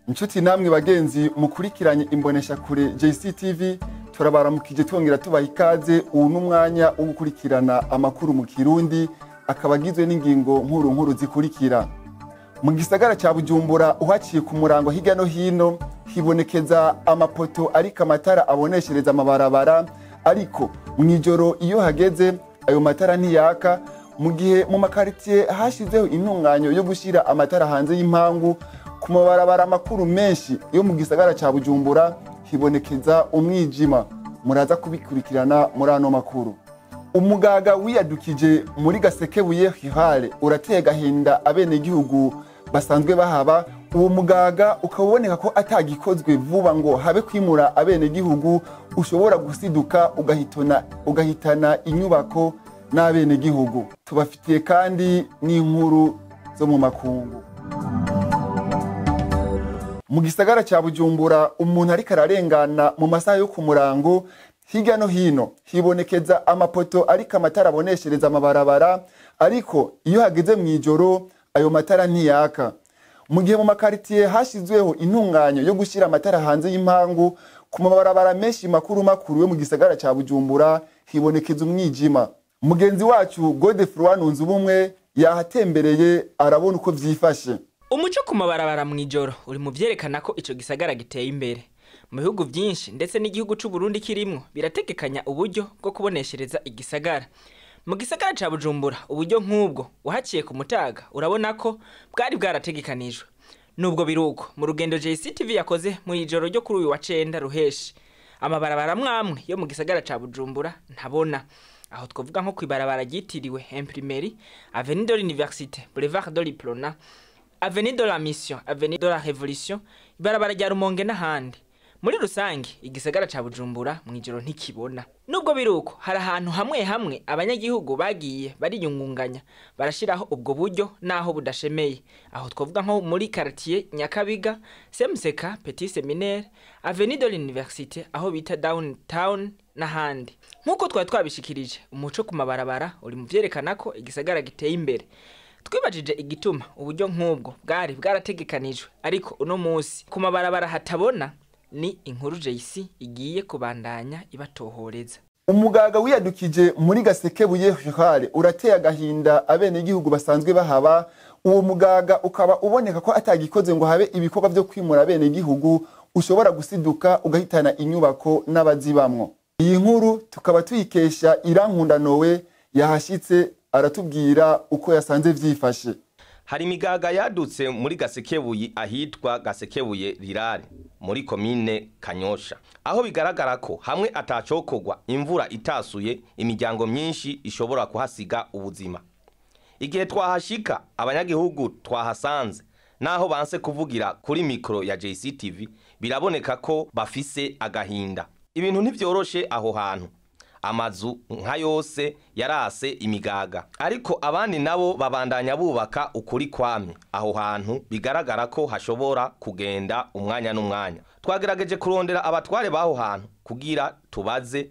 Inshuti namwe bagenzi mukurikiranye imbonesha kure JCTV turabaramukije twongera tubaha ikaze ubu n'umwanya wo gukurikirana amakuru mu Kirundi akabagizwe n'ingingo nkuru zikurikira. Mu gisagara ca Bujumbura uhaciye ku murango hirya no hino hibonekeza amapoto ariko amatara aboneshereza amabarabara, ariko mwijoro iyo hageze ayo matara ntiyaka, mu gihe mu makaritiye hashizeho intunganyo yo gushira amatara hanze y'impangu. Ku mabarabara makuru menshi yo mu gisagara ca Bujumbura hibonekeza umwijima. Muraza kubikurikirana muri ano makuru. Umugaga wiyadukije muri Gasekebuye Hihale urateye gahinda abenegihugu basanzwe bahaba. Uwo mugaga ukaboneka ko atagikozwe vuba ngo habe kwimura abenegihugu, ushobora gusiduka ugahitana inyubako n'abenegihugu. Tubafitiye kandi n'inkuru zo mu makungu. Mu gisagara ca Bujumbura umuntu ariko ararengana mu masaha yo ku murango hirya no hino hibonekeza amapoto ariko amatara aboneshereza amabarabara, ariko iyo hageze mwijoro ayo matara ntiyaka. Mu gihe mu makaritiye hashizweho intunganyo yo gushira amatara hanze y'impangu, ku mabarabara menshi makuru yo mu gisagara ca Bujumbura hibonekeza umwijima. Mugenzi wacu Godefroid Nunzubumwe yahatembereye arabona uko vyifashe. Umuco ku mabarabara mwijoro uri mu vyerekana ko ico gisagara giteye imbere. Mu bihugu byinshi ndetse n'igihugu c'u Burundi kirimwo birategekanya uburyo bwo kuboneshereza igisagara. Mu gisagara ca Bujumbura uburyo nk'ubwo uhaciye ku mutaga urabona ko bwari bwarategekanijwe. Nubwo biruko mu rugendo JCTV yakoze mu ijoro ryo kuri uyu wa 9 ruheshi, amabarabara mwamwe yo mu gisagara ca Bujumbura ntabona. Aho twovuga nko kwibarabara ryitiriwe Imprimerie, Avenue de l'Université, Boulevard de l'Iprona, Avenue de la Mission, Avenue de la Révolution, ibarabara rya Rumonge n'ahandi. Muri rusange igisagara ca Bujumbura mwijoro ntikibona. Nubwo biruko hari ahantu hamwe abanyagihugu bagiye bariyungunganya barashiraho ubwo buryo naho budashemeye. Aho twovuga nko muri quartier Nyakabiga, Semseka, Petit Séminaire, Avenue de l'Université aho bita Downtown n'ahandi. Nkuko twabishikirije umuco ku mabarabara uri mu vyerekana ko igisagara giteye imbere. Twibajije igituma uburyo nk'ubwo bwari bwarategekanijwe ariko uno munsi ku mabarabara hatabona, ni inkuru JC igiye kubandanya ibatohoreza. Umugaga wiyadukije muri Gasekebuye Hihale urateye agahinda abenegihugu basanzwe bahaba. Uwo mugaga ukaba uboneka ko atagikoze ngo habe ibikorwa byo kwimura abenegihugu, ushobora gusiduka ugahitana inyubako n'abazibamwo. Iyi nkuru tukaba tuyikesha Irankunda Nowe yahashitse aratubwira uko yasanze vyifashe. Hari imigaga yadutse muri Gasekebuye ahitwa Gasekebuye Rirare muri komine Kanyosha, aho bigaragara ko hamwe atacokogwa imvura itasuye imiryango myinshi ishobora kuhasiga ubuzima. Igihe twahashika abanyagihugu twahasanze naho banse kuvugira kuri mikro ya JCTV biraboneka ko bafise agahinda. Ibintu ntivyoroshe aho hantu. Amazu nka yose yarase imigaga, ariko abandi nabo babandanya bubaka ukuri kwamye. Aho hantu bigaragara ko hashobora kugenda umwanya n'umwanya. Twagerageje kurondera abatware baho hantu kugira tubaze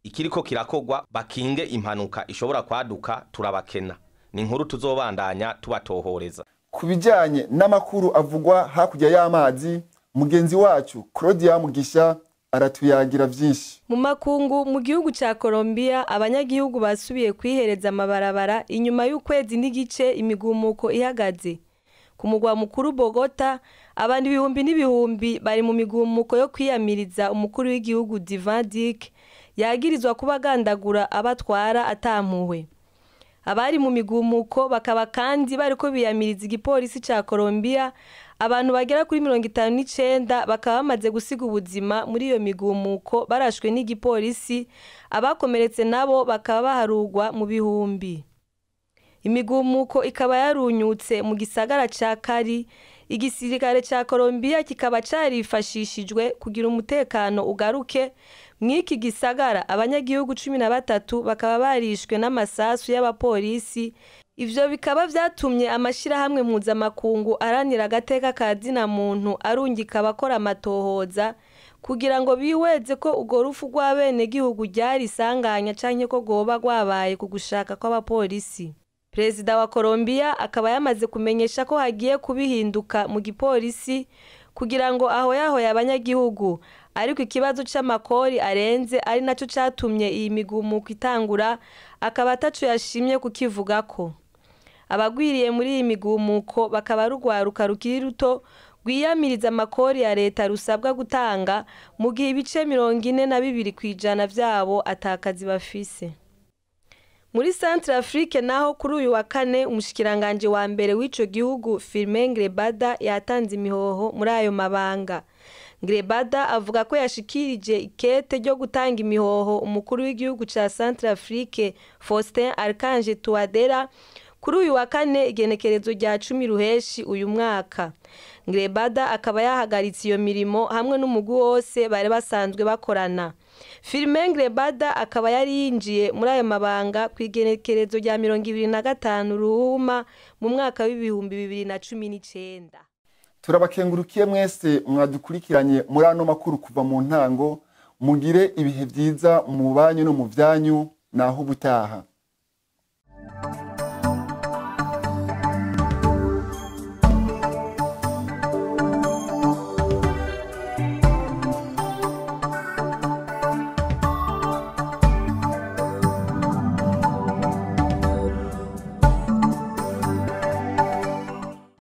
ikiriko kirakogwa bakinge impanuka ishobora kwaduka, turabakena. Ni inkuru tuzobandanya tubatohoreza. Kubijanye n'amakuru avugwa hakurya y'amazi, mugenzi wacu Claudia Mugisha aratuyagira vyinshi. Mu makungu mu gihugu ca Colombia abanyagihugu basubiye kwihereza amabarabara inyuma y'ukwezi n'igice imigumuko ihagaze. Ku mugwa mukuru Bogota abandi ibihumbi n'ibihumbi bari mu migumuko yo kwiyamiriza umukuru w'igihugu Divan Dick yagirizwa kubagandagura abatwara atampuhwe. Abari mu migumuko bakaba kandi bariko biyamiriza igipolisi ca Colombia. Abantu bagera kuri 59 bakaba bamaze gusiga ubuzima muri iyo migumuko barashwe n'igipolisi, abakomeretse nabo bakaba baharugwa mu bihumbi. Imigumuko ikaba yarunyutse mu gisagara ca Cali. Igisirikare ca Colombia kikaba carifashishijwe kugira umutekano ugaruke mw'iki gisagara. Abanyagihugu 13 bakaba barishwe n'amasasu y'abapolisi. Ivyo bikaba vyatumye amashirahamwe mpuzamakungu aranira agateka ka zina muntu arungika abakora amatohoza kugira ngo biweze ko urwo rufu rw'abenegihugu ryari isanganya canke ko rwoba rwabaye ku gushaka kw'abapolisi. Perezida wa Colombia akaba yamaze kumenyesha ko hagiye kubihinduka mu gipolisi kugira ngo ahoyahoye abanyagihugu, ariko ikibazo c'amakori arenze ari naco catumye iyi migumuko itangura akaba ataco yashimye kukivugako. Abagwiriye muri iyi migumuko bakaba rugwaruka rukiri ruto rwiyamiriza amakori ya leta rusabwa gutanga mu gihe ibice 42 kw'ijana vyabo atakazi bafise. Muri Centrafrique naho kuri uyu wa kane umushikiranganje wa mbere w'ico gihugu Firmin Grebada yatanze imihoho muri ayo mabanga. Grebada avuga ko yashikirije ikete ryo gutanga imihoho umukuru w'igihugu ca Centrafrique Faustin Archange Touadera kuri uyu wa kane igenekerezo rya 10 ruheshi uyu mwaka. Grebada akaba yahagaritse iyo mirimo hamwe n'umugwi wose bari basanzwe bakorana. Firmin Grebada akaba yari yinjiye muri ayo mabanga ku igenekerezo rya 25 ruhuma mu mwaka w'2019. Turabakengurukiye mwese mwadukurikiranye muri ano makuru kuva mu ntango, mugire ibihe byiza mu banyu no mu vyanyu naho ubutaha.